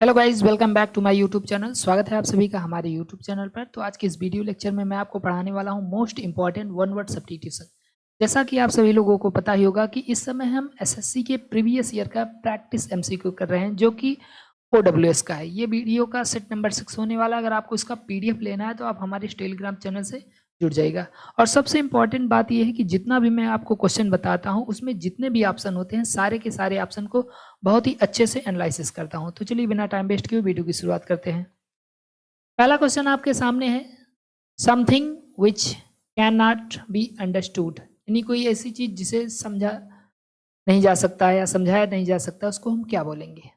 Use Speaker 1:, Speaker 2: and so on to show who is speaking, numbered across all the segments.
Speaker 1: Hello guys, welcome back to my YouTube channel. स्वागत है आप सभी का हमारे यूट्यूब चैनल पर। तो आज के इस वीडियो लेक्चर में मैं आपको पढ़ाने वाला हूं most important one word substitution. जैसा कि आप सभी लोगों को पता ही होगा कि इस समय हम एसएससी के प्रीवियस ईयर का प्रैक्टिस एमसीक्यू कर रहे हैं, जो कि OWS का है। ये वीडियो का सेट नंबर 6 होने वाला है। अगर आपको इसका पीडीएफ लेना है तो आप हमारे टेलीग्राम चैनल से जुड़ जाइएगा। और सबसे इंपॉर्टेंट बात यह है कि जितना भी मैं आपको क्वेश्चन बताता हूं उसमें जितने भी ऑप्शन होते हैं सारे के सारे ऑप्शन को बहुत ही अच्छे से एनालिसिस करता हूं। तो चलिए बिना टाइम वेस्ट किए वीडियो की शुरुआत करते हैं। पहला क्वेश्चन आपके सामने है, something which can not be understood, यानी कोई ऐसी चीज जिसे समझा नहीं जा सकता है या समझाया नहीं जा सकता, उसको हम क्या बोलेंगे।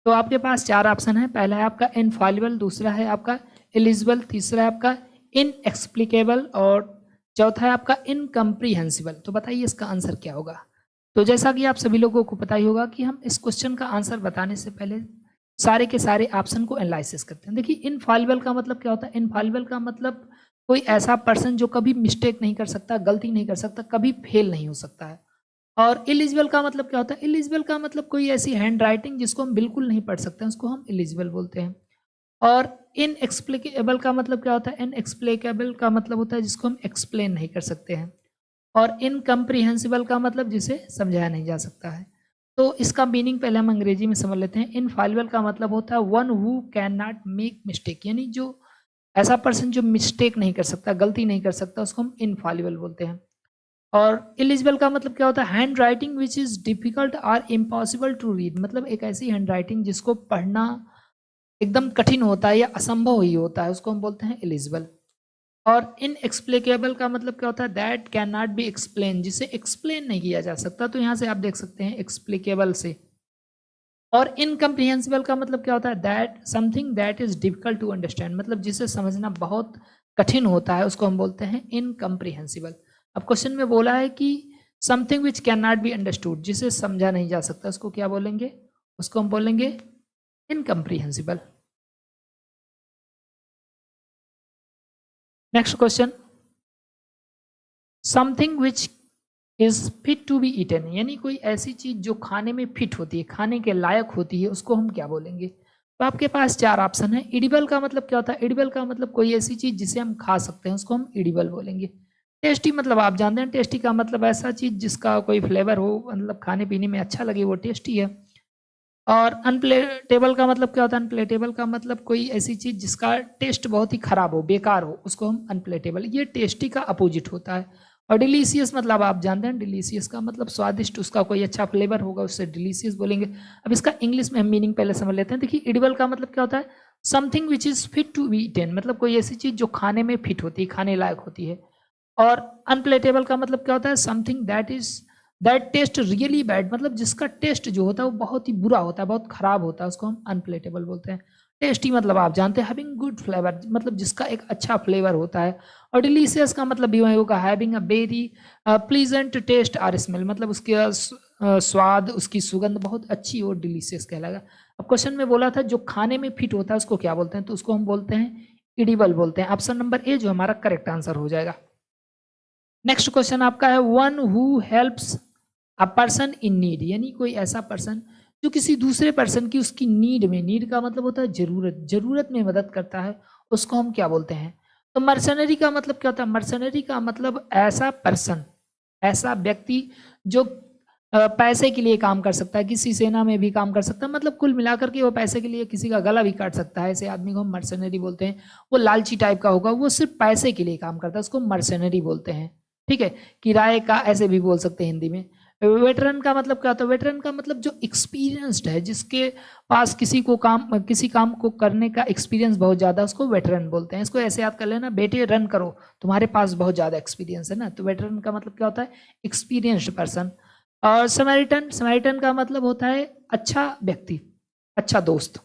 Speaker 1: तो आपके पास चार ऑप्शन है। पहला है आपका इनफॉलिबल, दूसरा है आपका इलिजिबल, तीसरा है आपका इनएक्सप्लिकेबल और चौथा है आपका इनकम्प्रीहेंसिबल। तो बताइए इसका आंसर क्या होगा। तो जैसा कि आप सभी लोगों को पता ही होगा कि हम इस क्वेश्चन का आंसर बताने से पहले सारे के सारे ऑप्शन को एनालिसिस करते हैं। देखिए, इनफॉलिबल का मतलब क्या होता है। इनफॉलिबल का मतलब कोई ऐसा पर्सन जो कभी मिस्टेक नहीं कर सकता, गलती नहीं कर सकता, कभी फेल नहीं हो सकता है। और इलिजिबल का मतलब क्या होता है। इलिजिबल का मतलब कोई ऐसी हैंड राइटिंग जिसको हम बिल्कुल नहीं पढ़ सकते, उसको हम इलिजिबल बोलते हैं। और इनएक्सप्लिकेबल का मतलब क्या होता है। इनएक्सप्लिकेबल का मतलब होता है जिसको हम एक्सप्लेन नहीं कर सकते हैं। और इनकम्प्रीहेंसिबल का मतलब जिसे समझाया नहीं जा सकता है। तो इसका मीनिंग पहले हम अंग्रेजी में समझ लेते हैं। इनफॉलिबल का मतलब होता है one who can not make mistake, यानी जो ऐसा पर्सन जो मिस्टेक नहीं कर सकता, गलती नहीं कर सकता, उसको हम इनफॉलिबल बोलते हैं। और इलिजिबल का मतलब क्या होता है। Hand writing which is difficult और इम्पॉसिबल टू रीड, मतलब एक ऐसी हैंड राइटिंग जिसको पढ़ना एकदम कठिन होता है या असंभव ही होता है, उसको हम बोलते हैं इलिजिबल। और इनएक्सप्लिकेबल का मतलब क्या होता है। That can not be explain, जिसे एक्सप्लेन नहीं किया जा सकता। तो यहाँ से आप देख सकते हैं एक्सप्लिकेबल से। और इनकम्प्रीहेंसिबल का मतलब क्या होता है। That something that is difficult to understand, मतलब जिसे समझना बहुत कठिन होता है, उसको हम बोलते हैं इनकम्प्रीहेंसिबल। अब क्वेश्चन में बोला है कि something which can not be understood, जिसे समझा नहीं जा सकता, उसको क्या बोलेंगे। उसको हम बोलेंगे incomprehensible. Next question, something which is fit to be eaten, यानी कोई ऐसी चीज जो खाने में फिट होती है, खाने के लायक होती है, उसको हम क्या बोलेंगे। तो आपके पास चार ऑप्शन है। इडिबल का मतलब क्या होता है। इडिबल का मतलब कोई ऐसी चीज जिसे हम खा सकते हैं, उसको हम इडिबल बोलेंगे। टेस्टी मतलब आप जानते हैं, टेस्टी का मतलब ऐसा चीज जिसका कोई फ्लेवर हो, मतलब खाने पीने में अच्छा लगे, वो टेस्टी है। और अनप्लेटेबल का मतलब क्या होता है। अनप्लेटेबल का मतलब कोई ऐसी चीज जिसका टेस्ट बहुत ही खराब हो, बेकार हो, उसको हम अनप्लेटेबल, ये टेस्टी का अपोजिट होता है। और डिलीशियस मतलब आप जानते हैं, डिलीशियस का मतलब स्वादिष्ट, उसका कोई अच्छा फ्लेवर होगा, उससे डिलीशियस बोलेंगे। अब इसका इंग्लिश में हम मीनिंग पहले समझ लेते हैं। देखिए, इडिबल का मतलब क्या होता है। Something which is fit to be eaten, मतलब कोई ऐसी चीज जो खाने में फिट होती है, खाने लायक होती है। और अनप्लेटेबल का मतलब क्या होता है। Something that test really bad, मतलब जिसका टेस्ट जो होता है वो बहुत ही बुरा होता है, बहुत खराब होता है, उसको हम अनप्लेटेबल बोलते हैं। टेस्टी मतलब आप जानते हैं, हैविंग गुड फ्लेवर, मतलब जिसका एक अच्छा फ्लेवर होता है। और डिलीशियस का मतलब भी होगा having a very pleasant taste और स्मेल, मतलब उसके स्वाद, उसकी सुगंध बहुत अच्छी हो, डिलीशियस कहलाएगा। अब क्वेश्चन में बोला था जो खाने में फिट होता है उसको क्या बोलते हैं, तो उसको हम बोलते हैं इडिबल बोलते हैं। ऑप्शन नंबर ए जो हमारा करेक्ट आंसर हो जाएगा। नेक्स्ट क्वेश्चन आपका है, one who helps a person in need, यानी कोई ऐसा पर्सन जो किसी दूसरे पर्सन की उसकी नीड में, नीड का मतलब होता है जरूरत, जरूरत में मदद करता है, उसको हम क्या बोलते हैं। तो मर्सनरी का मतलब क्या होता है। मर्सनरी का मतलब ऐसा पर्सन, ऐसा व्यक्ति जो पैसे के लिए काम कर सकता है, किसी सेना में भी काम कर सकता है, मतलब कुल मिलाकर के वो पैसे के लिए किसी का गला भी काट सकता है, ऐसे आदमी को हम मर्सनरी बोलते हैं। वो लालची टाइप का होगा, वो सिर्फ पैसे के लिए काम करता है, उसको मर्सनरी बोलते हैं। ठीक है, किराए का ऐसे भी बोल सकते हैं हिंदी में। वेटरन का मतलब क्या होता है। वेटरन का मतलब जो एक्सपीरियंस्ड है, जिसके पास किसी काम को करने का एक्सपीरियंस बहुत ज्यादा, उसको वेटरन बोलते हैं। इसको ऐसे याद कर लेना, बेटे रन करो, तुम्हारे पास बहुत ज्यादा एक्सपीरियंस है ना। तो वेटरन का मतलब क्या होता है, एक्सपीरियंस्ड पर्सन। और समैरिटन, समैरिटन का मतलब होता है अच्छा व्यक्ति, अच्छा दोस्त।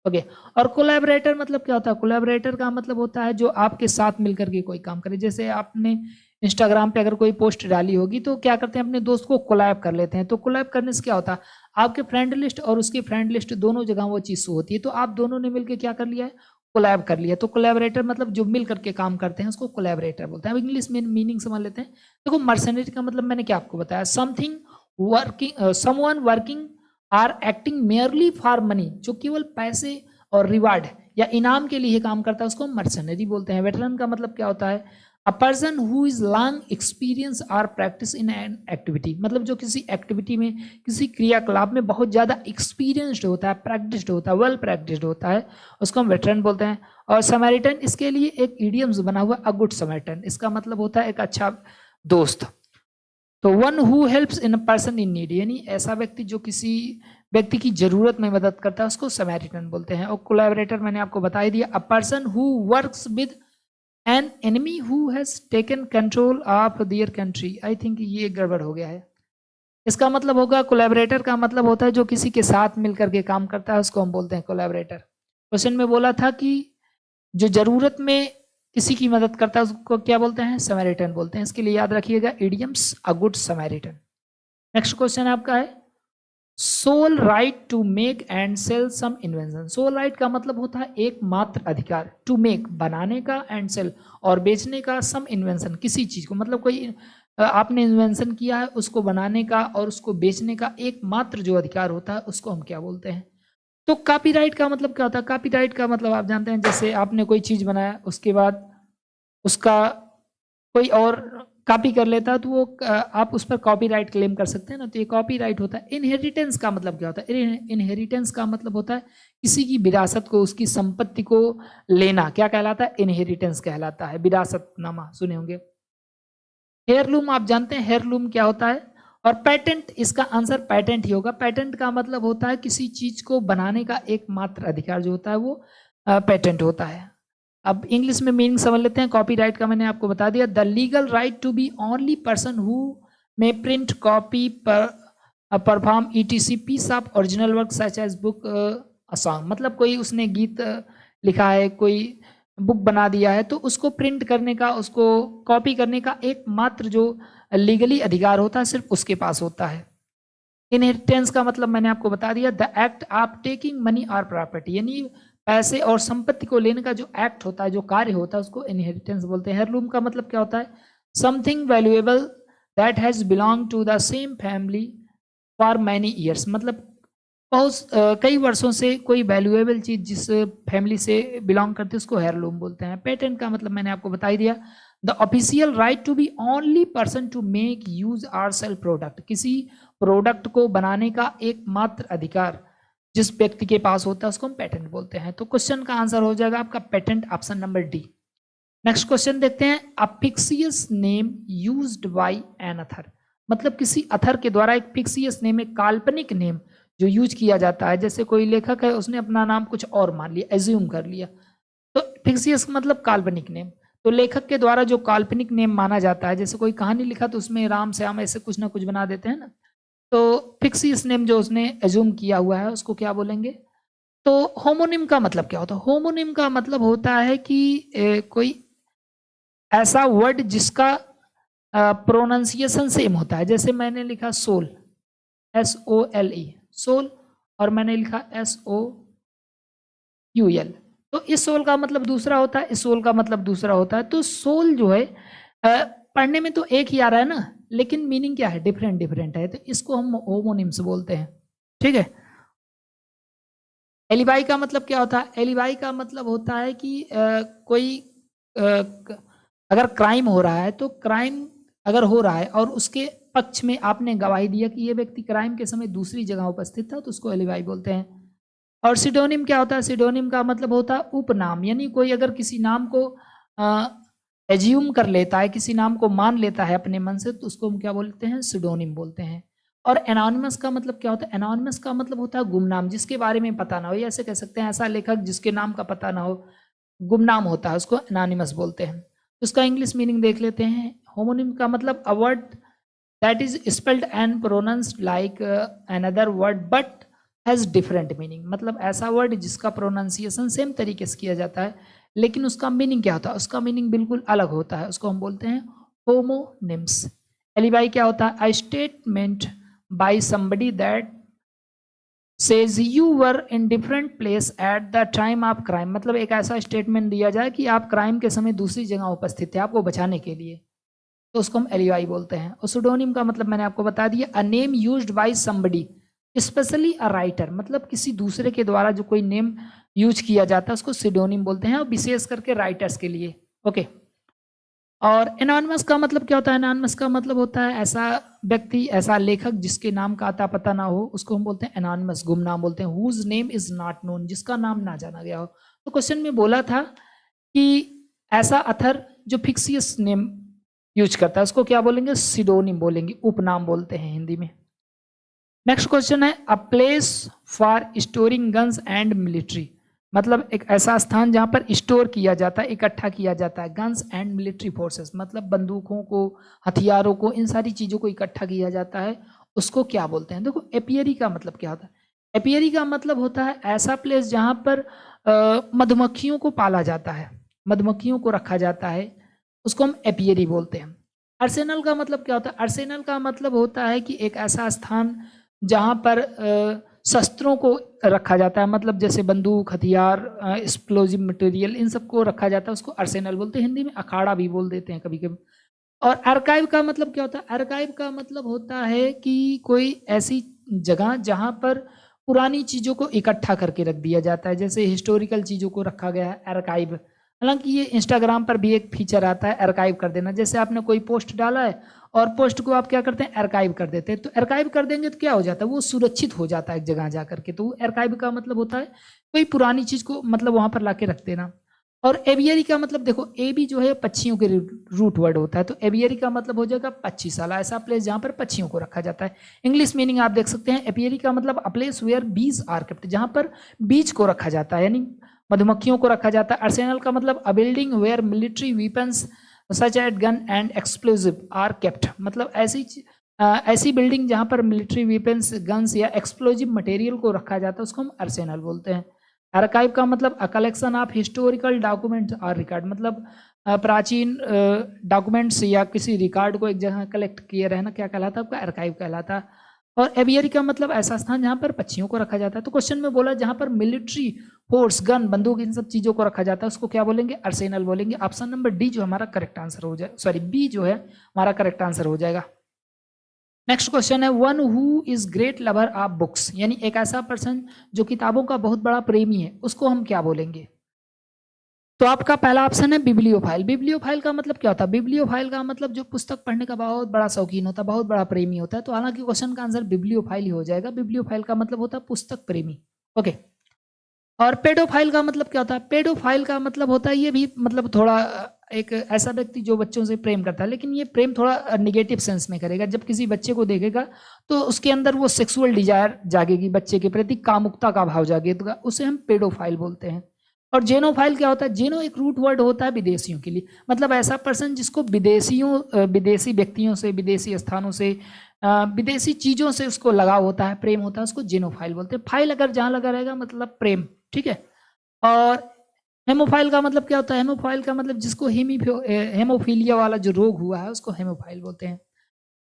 Speaker 1: ओके। और कोलैबोरेटर मतलब क्या होता है। कोलैबोरेटर का मतलब होता है जो आपके साथ मिलकर के कोई काम करे। जैसे आपने इंस्टाग्राम पे अगर कोई पोस्ट डाली होगी तो क्या करते हैं, अपने दोस्त को कोलैब कर लेते हैं। तो कोलैब करने से क्या होता है, आपके फ्रेंड लिस्ट और उसकी फ्रेंड लिस्ट दोनों जगह वो चीज शो होती है। तो आप दोनों ने मिलकर क्या कर लिया है, कोलैब कर लिया। तो कोलैबोरेटर मतलब जो मिल करके काम करते हैं उसको कोलैबोरेटर बोलते हैं। अब इंग्लिश में मीनिंग समझ लेते हैं। देखो, मर्सनरी का मतलब मैंने क्या आपको बताया, something working, someone working or acting merely for money, जो केवल पैसे और रिवार्ड या इनाम के लिए काम करता है उसको हम मर्सनरी बोलते हैं। वेटरन का मतलब क्या होता है? अ person who is long experience और प्रैक्टिस इन एन एक्टिविटी, मतलब जो किसी एक्टिविटी में, किसी क्रियाकलाप में बहुत ज़्यादा एक्सपीरियंस्ड होता है, प्रैक्टिस्ड होता है, वेल प्रैक्टिस्ड होता है, उसको हम वेटरन बोलते हैं। और समैरिटन, इसके लिए एक इडियम्स बना हुआ अ गुड समैरिटन, इसका मतलब होता है एक अच्छा दोस्त। तो one who helps in a person in need, यानी ऐसा व्यक्ति जो किसी व्यक्ति की जरूरत में मदद करता है उसको समैरिटन बोलते हैं। और कोलैबोरेटर मैंने आपको बता ही दिया, अ person who works with an enemy who has taken control of their country. I think ये गड़बड़ हो गया है। इसका मतलब होगा, कोलैबोरेटर का मतलब होता है जो किसी के साथ मिलकर के काम करता है उसको हम बोलते हैं कोलैबोरेटर। क्वेश्चन में बोला था कि जो जरूरत में किसी की मदद करता है उसको क्या बोलते हैं? समैरिटन बोलते हैं। इसके लिए याद रखिएगा idioms, a good Samaritan. Next question आपका है sole right to make and sell some invention. Sole right का मतलब होता है एकमात्र अधिकार, टू मेक बनाने का, एंड सेल और बेचने का, सम इन्वेंशन किसी चीज को, मतलब कोई आपने इन्वेंशन किया है उसको बनाने का और उसको बेचने का एकमात्र जो अधिकार होता है उसको हम क्या बोलते हैं? तो कॉपीराइट का मतलब क्या होता है? कॉपीराइट का मतलब आप जानते हैं, जैसे आपने कोई चीज बनाया उसके बाद उसका कोई और कॉपी कर लेता है तो वो आप उस पर कॉपीराइट क्लेम कर सकते हैं ना, तो ये कॉपीराइट होता है। इनहेरिटेंस का मतलब क्या होता है? इनहेरिटेंस का मतलब होता है किसी की विरासत को, उसकी संपत्ति को लेना, क्या कहलाता है? इनहेरिटेंस कहलाता है, विरासतनामा सुने होंगे। हेयरलूम आप जानते हैं हेयरलूम क्या होता है? और पेटेंट, इसका आंसर पेटेंट ही होगा। पेटेंट का मतलब होता है किसी चीज को बनाने का एकमात्र अधिकार जो होता है वो पेटेंट होता है। अब इंग्लिश में मीनिंग समझ लेते हैं। कॉपीराइट का मैंने आपको बता दिया, the legal right to be only person who may print, copy, perform etc piece of original work such as book, a song, मतलब कोई उसने गीत लिखा है, कोई बुक बना दिया है, तो उसको प्रिंट करने का, उसको कॉपी करने का एकमात्र जो लीगली अधिकार होता है सिर्फ उसके पास होता है। इनहेरिटेंस का मतलब मैंने आपको बता दिया, the act of taking money और प्रॉपर्टी, यानी पैसे और संपत्ति को लेने का जो एक्ट होता है, जो कार्य होता है उसको इनहेरिटेंस बोलते हैं। हेयरलूम का मतलब क्या होता है? Something valuable that has belong to the same family for many years, मतलब बहुत कई वर्षों से कोई वैल्यूएबल चीज जिस फैमिली से बिलोंग करती है उसको हेयरलूम बोलते हैं। पेटेंट का मतलब मैंने आपको बता ही दिया, the official right to be only person to make use or sell product, किसी प्रोडक्ट को बनाने का एकमात्र अधिकार जिस व्यक्ति के पास होता है उसको हम पेटेंट बोलते हैं। तो क्वेश्चन का आंसर हो जाएगा आपका patent, option number D. Next question देखते हैं, a fictitious name used by an author, मतलब किसी अथर के द्वारा एक फिक्सियस नेम, एक काल्पनिक नेम जो यूज किया जाता है। जैसे कोई लेखक है उसने अपना नाम कुछ और मान लिया, एज्यूम कर लिया, तो फिक्सियस मतलब काल्पनिक नेम। तो लेखक के द्वारा जो काल्पनिक नेम माना जाता है, जैसे कोई कहानी लिखा तो उसमें राम श्याम ऐसे कुछ ना कुछ बना देते हैं ना, तो फिक्सियस नेम जो उसने एज्यूम किया हुआ है उसको क्या बोलेंगे? तो होमोनिम का मतलब क्या होता है? होमोनिम का मतलब होता है कि कोई ऐसा वर्ड जिसका प्रोनाउंसिएशन सेम होता है। जैसे मैंने लिखा सोल, SOLE, सोल, और मैंने लिखा SOUL, तो इस सोल का मतलब दूसरा होता है, इस सोल का मतलब दूसरा होता है। तो सोल जो है पढ़ने में तो एक ही आ रहा है ना, लेकिन मीनिंग क्या है? डिफरेंट डिफरेंट है, तो इसको हम होमोनिम्स बोलते हैं। ठीक है। एलिबाई का मतलब क्या होता है? एलिबाई का मतलब होता है कि कोई अगर क्राइम हो रहा है, तो क्राइम अगर हो रहा है और उसके पक्ष में आपने गवाही दिया कि ये व्यक्ति क्राइम के समय दूसरी जगह उपस्थित था, तो उसको एलिबाई बोलते हैं। और सिडोनिम क्या होता है? सिडोनिम का मतलब होता है उपनाम, यानी कोई अगर किसी नाम को एज्यूम कर लेता है, किसी नाम को मान लेता है अपने मन से, तो उसको हम क्या बोलते हैं? सिडोनिम बोलते हैं। और एनोनिमस का मतलब क्या होता है? एनोनिमस का मतलब होता है गुमनाम, जिसके बारे में पता ना हो, या ऐसे कह सकते हैं ऐसा लेखक जिसके नाम का पता ना हो, गुमनाम होता है, उसको एनोनिमस बोलते हैं। उसका इंग्लिश मीनिंग देख लेते हैं। होमोनिम का मतलब a word that is spelled and pronounced like another word but has different meaning, मतलब ऐसा वर्ड जिसका प्रोनाउंसिएशन सेम तरीके से किया जाता है लेकिन उसका मीनिंग क्या होता है? उसका मीनिंग बिल्कुल अलग होता है, उसको हम बोलते हैं होमोनिम्स। एलिबाई क्या होता है? A statement by somebody that says you were in different place at the time of crime, मतलब एक ऐसा स्टेटमेंट दिया जाए कि आप क्राइम के समय दूसरी जगह उपस्थित थे आपको बचाने के लिए, तो उसको हम एलिबाई बोलते हैं। और सुडोनिम का मतलब मैंने आपको बता दिया, a name used by somebody, specially a writer मतलब किसी दूसरे के द्वारा जो कोई नेम यूज किया जाता है उसको सिडोनिम बोलते हैं, और विशेष करके राइटर्स के लिए। ओके। और एनॉनिमस का मतलब क्या होता है? एनॉनिमस का मतलब होता है ऐसा व्यक्ति, ऐसा लेखक जिसके नाम का अता पता ना हो, उसको हम बोलते हैं एनॉनिमस, गुमनाम बोलते हैं। Whose name is not known, जिसका नाम ना जाना गया हो। तो क्वेश्चन में बोला था कि ऐसा अथर जो फिक्सियस नेम यूज करता है उसको क्या बोलेंगे? सिडोनिम बोलेंगे, उपनाम बोलते हैं हिंदी में। नेक्स्ट क्वेश्चन है a place for storing guns and military, मतलब एक ऐसा स्थान जहां पर स्टोर किया जाता है, इकट्ठा किया जाता है गन्स एंड मिलिट्री फोर्सेस, मतलब बंदूकों को, हथियारों को, इन सारी चीजों को इकट्ठा किया जाता है, उसको क्या बोलते हैं? देखो एपियरी का मतलब क्या होता है? एपियरी का मतलब होता है ऐसा प्लेस जहां पर मधुमक्खियों को पाला जाता है, मधुमक्खियों को रखा जाता है, उसको हम एपियरी बोलते हैं। अर्सेनल का मतलब क्या होता है? अर्सेनल का मतलब होता है कि एक ऐसा स्थान जहां पर शस्त्रों को रखा जाता है, मतलब जैसे बंदूक, हथियार, एक्सप्लोजिव मटेरियल, इन सबको रखा जाता है, उसको अर्सेनल बोलते हैं। हिंदी में अखाड़ा भी बोल देते हैं कभी कभी। और आर्काइव का मतलब क्या होता है? आर्काइव का मतलब होता है कि कोई ऐसी जगह जहां पर पुरानी चीजों को इकट्ठा करके रख दिया जाता है, जैसे हिस्टोरिकल चीजों को रखा गया है आर्काइव। हालांकि ये इंस्टाग्राम पर भी एक फीचर आता है आर्काइव कर देना, जैसे आपने कोई पोस्ट डाला है और पोस्ट को आप क्या करते हैं? आर्काइव कर देते हैं। तो आर्काइव कर देंगे तो क्या हो जाता है? वो सुरक्षित हो जाता है एक जगह जा करके। तो आर्काइव का मतलब होता है कोई पुरानी चीज को मतलब वहां पर लाके रख देना। और एवियरी का मतलब देखो, ए भी जो है पक्षियों के रूट वर्ड होता है, तो एवियरी का मतलब हो जाएगा पक्षीशाला, ऐसा प्लेस जहां पर पक्षियों को रखा जाता है। इंग्लिश मीनिंग आप देख सकते हैं, एपियरी का मतलब अ place where bees are kept, जहां पर बीज को रखा जाता है, यानी मधुमक्खियों को रखा जाता है। अर्सेनल का मतलब a building where military weapons such at gun and explosive are kept, मतलब ऐसी बिल्डिंग जहां पर मिलिट्री वेपन्स, गन्स या एक्सप्लोजिव मटेरियल को रखा जाता है, उसको हम अर्सेनल बोलते हैं। आर्काइव का मतलब a collection of historical documents और रिकॉर्ड, मतलब प्राचीन डॉक्यूमेंट्स या किसी रिकॉर्ड को एक जगह कलेक्ट किए रहना क्या कहलाता है? आपका आर्काइव कहलाता। और एवियरी का मतलब ऐसा स्थान जहां पर पक्षियों को रखा जाता है। तो क्वेश्चन में बोला जहां पर मिलिट्री फोर्स, गन, बंदूक, इन सब चीजों को रखा जाता है उसको क्या बोलेंगे? अर्सेनल बोलेंगे। ऑप्शन नंबर डी जो हमारा करेक्ट आंसर हो जाए, सॉरी बी जो है हमारा करेक्ट आंसर हो जाएगा। नेक्स्ट क्वेश्चन है one who is great lover of books, यानी एक ऐसा पर्सन जो किताबों का बहुत बड़ा प्रेमी है, उसको हम क्या बोलेंगे? तो आपका पहला ऑप्शन है बिब्लियोफाइल। बिब्लियोफाइल का मतलब क्या होता है? बिब्लियोफाइल का मतलब जो पुस्तक पढ़ने का बहुत बड़ा शौकीन होता है, बहुत बड़ा प्रेमी होता है। तो हालांकि क्वेश्चन का आंसर बिब्लियोफाइल ही हो जाएगा। बिब्लियोफाइल का मतलब होता है पुस्तक प्रेमी। ओके। और पेडोफाइल का मतलब क्या होता है? पेडोफाइल का मतलब होता है, ये भी मतलब थोड़ा एक ऐसा व्यक्ति जो बच्चों से प्रेम करता है, लेकिन ये प्रेम थोड़ा निगेटिव सेंस में करेगा। जब किसी बच्चे को देखेगा तो उसके अंदर वो सेक्सुअल डिजायर जागेगी, बच्चे के प्रति कामुकता का भाव जागेगा, उसे हम पेडोफाइल बोलते हैं। और जेनोफाइल क्या होता है? जेनो एक रूट वर्ड होता है विदेशियों के लिए, मतलब ऐसा पर्सन जिसको विदेशी व्यक्तियों से, विदेशी स्थानों से, विदेशी चीजों से उसको लगाव होता है, प्रेम होता है, उसको जेनोफाइल बोलते हैं। फाइल अगर जहां लगा रहेगा मतलब प्रेम, ठीक है। और हेमोफाइल का मतलब क्या होता है? हेमोफाइल का मतलब जिसको हेमोफीलिया वाला जो रोग हुआ है उसको हेमोफाइल बोलते हैं।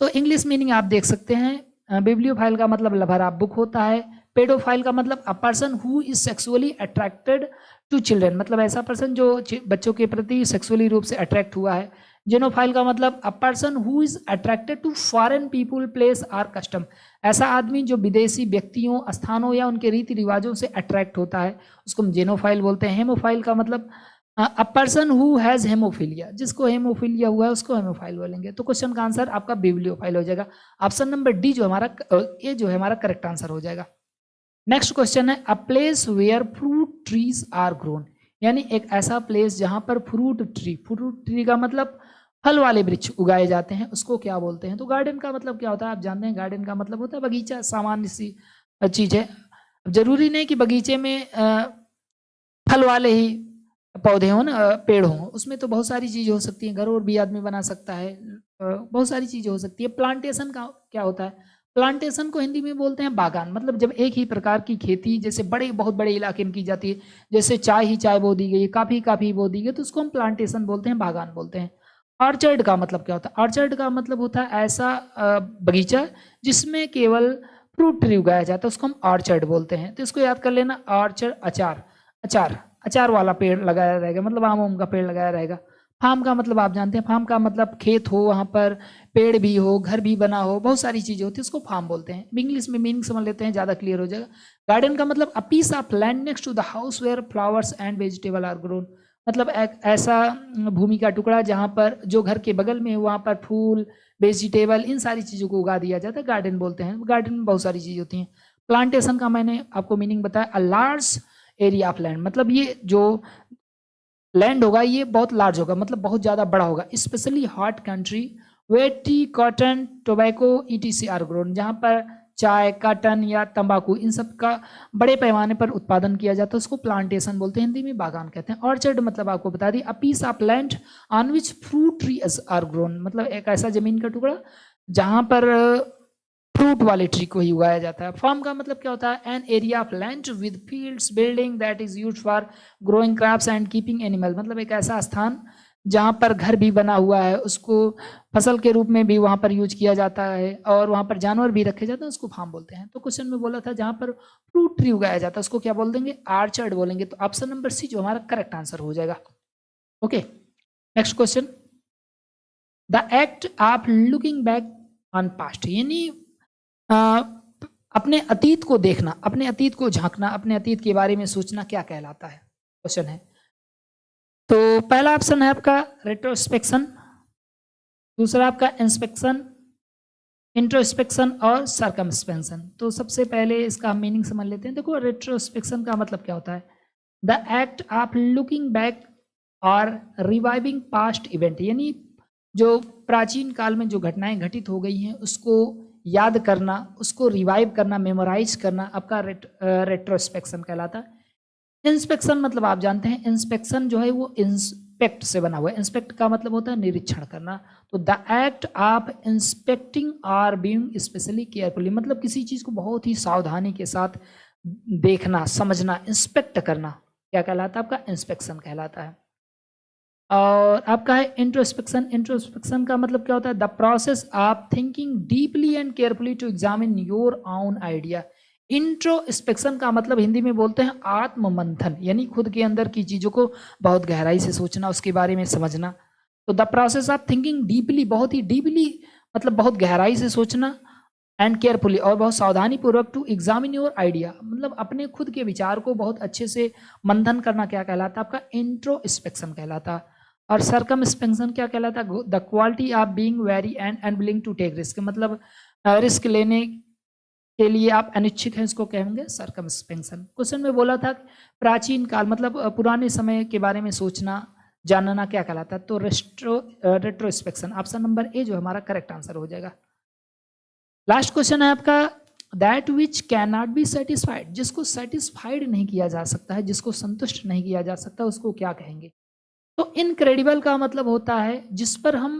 Speaker 1: तो इंग्लिश मीनिंग आप देख सकते हैं, बिब्लियोफाइल का मतलब लवर ऑफ बुक होता है। पेडोफाइल का मतलब a person who is sexually attracted to children, मतलब ऐसा पर्सन जो बच्चों के प्रति सेक्सुअली रूप से अट्रैक्ट हुआ है। जेनोफाइल का मतलब a person who is attracted to foreign people, place or custom, ऐसा आदमी जो विदेशी व्यक्तियों, स्थानों या उनके रीति रिवाजों से अट्रैक्ट होता है, उसको हम जेनोफाइल बोलते हैं। हेमोफाइल का मतलब a person who has haemophilia, जिसको हेमोफीलिया हुआ है उसको हेमोफाइल बोलेंगे। तो क्वेश्चन का आंसर आपका बिब्लियोफाइल हो जाएगा। ऑप्शन नंबर डी जो हमारा ये जो है हमारा करेक्ट आंसर हो जाएगा। नेक्स्ट क्वेश्चन है a place where fruit trees are grown, यानी एक ऐसा प्लेस जहां पर फ्रूट ट्री का मतलब फल वाले वृक्ष उगाए जाते हैं, उसको क्या बोलते हैं? तो गार्डन का मतलब क्या होता है? आप जानते हैं गार्डन का मतलब होता है बगीचा, सामान्य सी चीज है। जरूरी नहीं कि बगीचे में फल वाले ही पौधे हों ना, पेड़ हों, उसमें तो बहुत सारी चीजें हो सकती हैं, घर और भी आदमी बना सकता है, बहुत सारी चीजें हो सकती है। प्लांटेशन का क्या होता है? प्लांटेशन को हिंदी में बोलते हैं बागान, मतलब जब एक ही प्रकार की खेती जैसे बहुत बड़े इलाके में की जाती है, जैसे चाय ही चाय बो दी गई, काफी बो दी गई, तो उसको हम प्लांटेशन बोलते हैं, बागान बोलते हैं। ऑर्चर्ड का मतलब क्या होता है? ऑर्चर्ड का मतलब होता है ऐसा बगीचा जिसमें केवल फ्रूट ट्री उगाया जाता है, उसको हम ऑर्चर्ड बोलते हैं। तो इसको याद कर लेना, ऑर्चर्ड, अचार, अचार वाला पेड़ लगाया रहेगा, मतलब आम का पेड़ लगाया रहेगा। फार्म का मतलब आप जानते हैं, फार्म का मतलब खेत हो, वहाँ पर पेड़ भी हो, घर भी बना हो, बहुत सारी चीज़ें होती है, उसको फार्म बोलते हैं। इंग्लिश में मीनिंग समझ लेते हैं, ज़्यादा क्लियर हो जाएगा। गार्डन का मतलब a piece of land next to the house where flowers and vegetable are grown, मतलब एक ऐसा भूमि का टुकड़ा जहाँ पर जो घर के बगल में है वहाँ पर फूल, वेजिटेबल, इन सारी चीज़ों को उगा दिया जाता है, गार्डन बोलते हैं। गार्डन में बहुत सारी चीज़ें होती हैं। प्लांटेशन का मैंने आपको मीनिंग बताया, a large area of land, मतलब ये जो लैंड होगा ये बहुत लार्ज होगा, मतलब बहुत ज़्यादा बड़ा होगा। Specially hot country where tea, cotton, tobacco etc are grown, जहाँ पर चाय, कॉटन या तंबाकू इन सब का बड़े पैमाने पर उत्पादन किया जाता है, उसको प्लांटेशन बोलते हैं, हिंदी में बागान कहते हैं। ऑर्चर्ड मतलब आपको बता दी, a piece of land on which fruit trees are grown, मतलब एक ऐसा जमीन का टुकड़ा जहाँ पर फ्रूट वाले ट्री को ही उगाया जाता है। फार्म का मतलब क्या होता है, an area of land with fields, building that is used for growing crops and keeping animal, मतलब एक ऐसा स्थान जहाँ पर घर भी बना हुआ है, उसको फसल के रूप में भी वहाँ पर यूज किया जाता है और वहाँ पर जानवर भी रखे जाते हैं, उसको फार्म बोलते हैं। तो क्वेश्चन में बोला था जहाँ पर फ्रूट ट्री उगाया जाता है उसको क्या बोल देंगे, आर्चर्ड बोलेंगे। तो ऑप्शन नंबर सी जो हमारा करेक्ट आंसर हो जाएगा। Okay, next question, the act of looking back on past, यानी अपने अतीत को देखना, अपने अतीत को झांकना, अपने अतीत के बारे में सोचना क्या कहलाता है, क्वेश्चन है। तो पहला ऑप्शन है आपका रेट्रोस्पेक्शन, दूसरा आपका इंस्पेक्शन, इंट्रोस्पेक्शन और सर्कमस्पेंशन। तो सबसे पहले इसका हम मीनिंग समझ लेते हैं। देखो रेट्रोस्पेक्शन का मतलब क्या होता है, the act of looking back और रिवाइविंग पास्ट इवेंट, यानी जो प्राचीन काल में जो घटनाएं घटित हो गई हैं उसको याद करना, उसको रिवाइव करना, मेमोराइज करना, आपका रेट्रोस्पेक्शन कहलाता है। इंस्पेक्शन मतलब आप जानते हैं, इंस्पेक्शन जो है वो इंस्पेक्ट से बना हुआ है। इंस्पेक्ट का मतलब होता है निरीक्षण करना। तो the act of inspecting or being specially carefully, मतलब किसी चीज को बहुत ही सावधानी के साथ देखना, समझना, इंस्पेक्ट करना क्या कहलाता है, आपका इंस्पेक्शन कहलाता है। और आपका है इंट्रोस्पेक्शन, इंट्रोस्पेक्शन का मतलब क्या होता है, the process of thinking deeply and carefully to examine your own idea. Introspection का मतलब हिंदी में बोलते हैं आत्ममंथन, यानी खुद के अंदर की चीजों को बहुत गहराई से सोचना, उसके बारे में समझना। तो the process of thinking deeply, बहुत ही डीपली मतलब बहुत गहराई से सोचना, एंड केयरफुली और बहुत सावधानी पूर्वक टू एग्जामिन योर आइडिया, मतलब अपने खुद के विचार को बहुत अच्छे से मंथन करना क्या कहलाता है, आपका इंट्रोस्पेक्शन कहलाता। और सर्कमस्पेक्शन क्या कहलाता है, the quality of being very and unwilling to take risk, मतलब रिस्क लेने के लिए आप अनिच्छुक हैं, इसको कहेंगे सर्कमस्पेक्शन। क्वेश्चन में बोला था प्राचीन काल मतलब पुराने समय के बारे में सोचना, जानना क्या कहलाता है, तो रेट्रोस्पेक्शन, ऑप्शन नंबर ए जो हमारा करेक्ट आंसर हो जाएगा। लास्ट क्वेश्चन है आपका, that which can not be satisfied, जिसको सेटिस्फाइड नहीं किया जा सकता है, जिसको संतुष्ट नहीं किया जा सकता, उसको क्या कहेंगे। तो इनक्रेडिबल का मतलब होता है जिस पर हम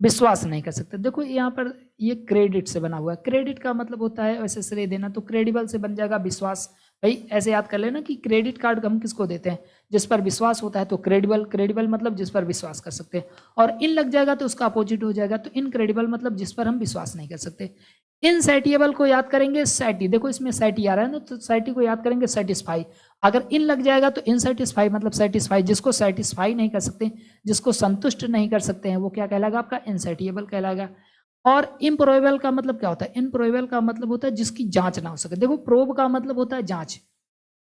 Speaker 1: विश्वास नहीं कर सकते। देखो यहाँ पर ये क्रेडिट से बना हुआ है, क्रेडिट का मतलब होता है वैसे श्रेय देना, तो क्रेडिबल से बन जाएगा विश्वास। भाई ऐसे याद कर लेना कि क्रेडिट कार्ड हम किसको देते हैं, जिस पर विश्वास होता है, तो क्रेडिबल, क्रेडिबल मतलब जिस पर विश्वास कर सकते हैं। और इन लग जाएगा तो उसका अपोजिट हो जाएगा, तो इनक्रेडिबल मतलब जिस पर हम विश्वास नहीं कर सकते। इनसेटिएबल को याद करेंगे सैटी, देखो इसमें सैटी आ रहा है ना, तो सैटी को याद करेंगे सेटिस्फाई। अगर इन लग जाएगा तो इनसेटिस्फाई मतलब सेटिस्फाई, जिसको सेटिस्फाई नहीं कर सकते, जिसको संतुष्ट नहीं कर सकते हैं, वो क्या कहलाएगा, आपका इनसेटिएबल कहलाएगा। और इम्प्रोबेबल का मतलब क्या होता है, इम्प्रोबेबल का मतलब होता है जिसकी जांच ना हो सके। देखो प्रोब का मतलब होता है जांच,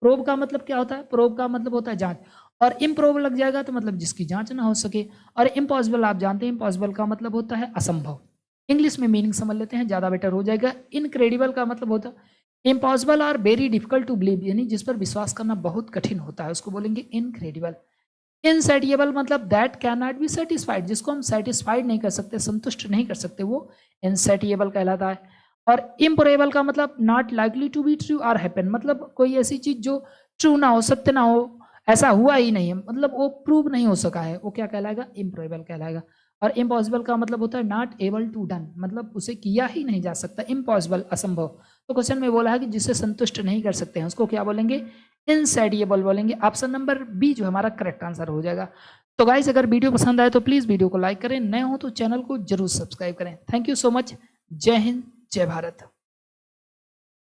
Speaker 1: प्रोब का मतलब क्या होता है, प्रोब का मतलब होता है जांच, और इम्प्रोब लग जाएगा तो मतलब जिसकी जांच ना हो सके। और इम्पॉसिबल आप जानते हैं, इम्पॉसिबल का मतलब होता है असंभव। इंग्लिश में मीनिंग समझ लेते हैं, ज्यादा बेटर हो जाएगा। इनक्रेडिबल का मतलब होता है इम्पॉसिबल और वेरी डिफिकल्ट टू बिलीव, यानी जिस पर विश्वास करना बहुत कठिन होता है, उसको बोलेंगे इनक्रेडिबल। इनसेटिएबल मतलब that can not be satisfied, जिसको हम सेटिस्फाइड नहीं कर सकते, संतुष्ट नहीं कर सकते, वो इनसेटिएबल कहलाता है। और इम्प्रोबेबल का मतलब not likely to be true और हैपन, मतलब कोई ऐसी चीज जो ट्रू ना हो, सत्य ना हो, ऐसा हुआ ही नहीं है, मतलब वो प्रूव नहीं हो सका है, वो क्या कहलाएगा, इम्प्रोबेबल कहलाएगा। और इम्पॉसिबल का मतलब होता है नॉट एबल टू डन, मतलब उसे किया ही नहीं जा सकता, इम्पॉसिबल असंभव। तो क्वेश्चन में बोला है कि जिसे संतुष्ट नहीं कर सकते हैं उसको क्या बोलेंगे, इनसेटिएबल बोलेंगे। ऑप्शन नंबर बी जो हमारा करेक्ट आंसर हो जाएगा। तो गाइस अगर वीडियो पसंद आए तो प्लीज वीडियो को लाइक करें, नए हो तो चैनल को जरूर सब्सक्राइब करें। Thank you so much. जय हिंद, जय भारत।